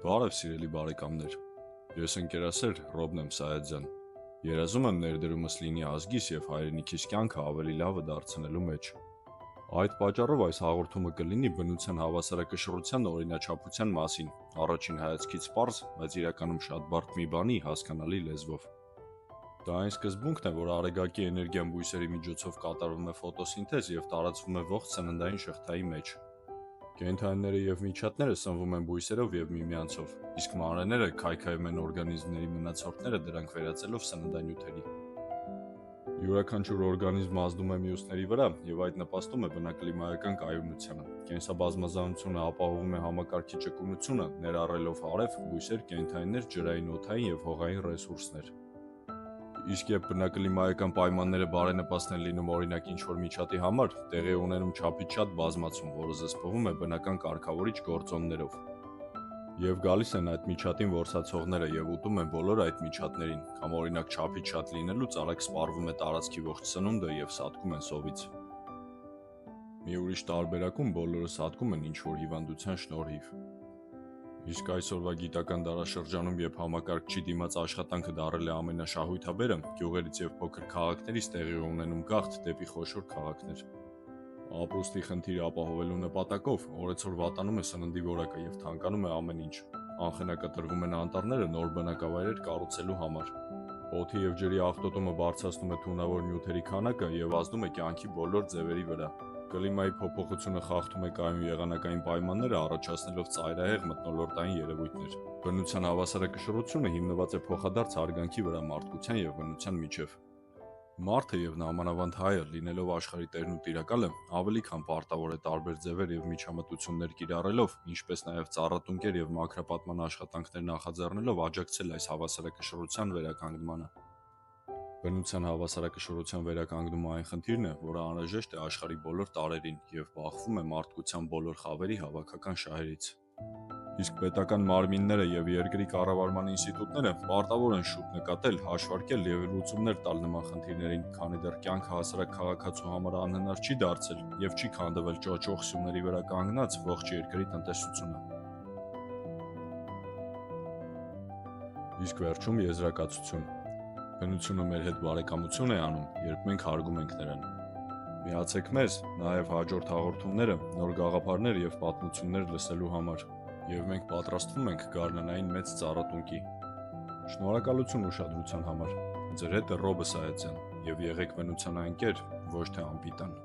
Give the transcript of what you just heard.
Բարև սիրելի բարեկամներ, ես ընկերասեր Ռոբն եմ Սայաթյան, երազում եմ ներդրումս լինի ազգիս և հայրենիքիս կյանքը ավելի լավը դարձնելու մեջ։ Այդ պատճառով այս հաղորդումը կլինի բնության հավասարակշռության օրինաչափության մասին, առաջին հայացքից պարզ, բայց իրականում շատ բարդ մի բանի հասկանալի լեզվով։ Դա այն սկզբունքն է, որ արեգակի էներգիան բույսերի միջոցով կատարվում է ֆոտոսինթեզ և տարածվում է ողջ սննդային շղթայի մեջ։ Կենդանիները և միջատները սնվում են բույսերով և միմյանցով, իսկ մանրէները քայքայում են օրգանիզմների մնացորդները դրանք վերածելով սննդանյութերի։ Յուրաքանչյուր օրգանիզմ ազդում է մյուսների վրա և այդ նպաստում է բնակլիմայական կայունությանը։ Կենսաբազմազանությունը ապահովում է համակարգի ճկունությունը, ներառելով արև, բույսեր, կենդանիներ, ջրային, օդային և հողային ռեսուրսներ։ Իսկ երբ բնակլիմայական պայմանները բարենպաստ են լինում օրինակ ինչ-որ միջատի համար, տեղի է ունենում չափից շատ բազմացում, որը զսպվում է բնական կարգավորիչ գործոններով։ Եվ գալիս են այդ միջատին որսացողները և ուտում են բոլոր այդ միջատներին, կամ օրինակ չափից շատ լինելուց արագ սպառվում է տարածքի ողջ սնունդը և սատկում են սովից։ Մի ուրիշ տարբերակում բոլորը սատկում են ինչ-որ հիվանդության շնորհիվ։ Իսկ այսօրվա գիտական դարաշրջանում, երբ համակարգչի դիմաց աշխատանքը դառել է ամենաշահույթաբերը, գյուղերից և փոքր քաղաքներից տեղի է ունենում գաղթ դեպի խոշոր քաղաքներ։ Ապրուստի խնդիրը ապահովելու նպատակով օրեցօր վատանում է սննդի որակը և թանկանում է ամեն ինչ։ Անխնակտրվում են անտառները նոր բնակավայրեր կառուցելու համար։ Օդի և ջրի աղտոտումը բարձրացնում է թունավոր նյութերի քանակը և ազդում է կյանքի բոլոր ձևերի վրա։ Կլիմայի փոփոխությունը խախտում է կայուն եղանակային պայմանները, առաջացնելով ծայրահեղ մթնոլորտային երևույթներ։ Բնության հավասարակշռությունը հիմնված է փոխադարձ հարգանքի վրա մարդկության և բնության միջև։ Մարդը և նամանավանդ հայը, լինելով աշխարհի տերն ու տիրակալը, ավելի քան պարտավոր է տարբեր ձևեր և միջամտություններ կիրառելով, ինչպես նաև ծառատունկեր և մաքրապատման աշխատանքներ նախաձեռնելով աջակցել այս հավասարակշռության վերականգնմանը։ Բնության հավասարակշռության վերականգնումը այն խնդիրն է, որը անհրաժեշտ է աշխարհի բոլոր տարրերին և բախվում է մարդկության բոլոր խավերի հավաքական շահերից։ Իսկ պետական մարմինները և երկրի կառավարման ինստիտուտները պարտավոր են շուտ նկատել, հաշվարկել և լուծումներ տալ նման խնդիրներին, քանի դեռ կյանքը հասարակ քաղաքացու համար անհնար չի դարձել և չի քանդվել ճոճող սյուների վրա կանգնած ողջ երկրի տնտեսությունը։ Իսկ վերջում եզրակացություն։ Բնությունը մեր հետ բարեկամություն է անում, երբ մենք հարգում ենք նրան։ Միացեք մեզ նաև հաջորդ հաղորդումները, նոր գաղափարներ և պատմություններ լսելու համար, և մենք պատրաստվում ենք գարնանային մեծ ծառատունկի։ Շնորհակալություն ուշադրության համար։ Ձեր հետ է Ռոբը Սայաթյան, և եղեք բնության ընկեր, ոչ թե անպիտան։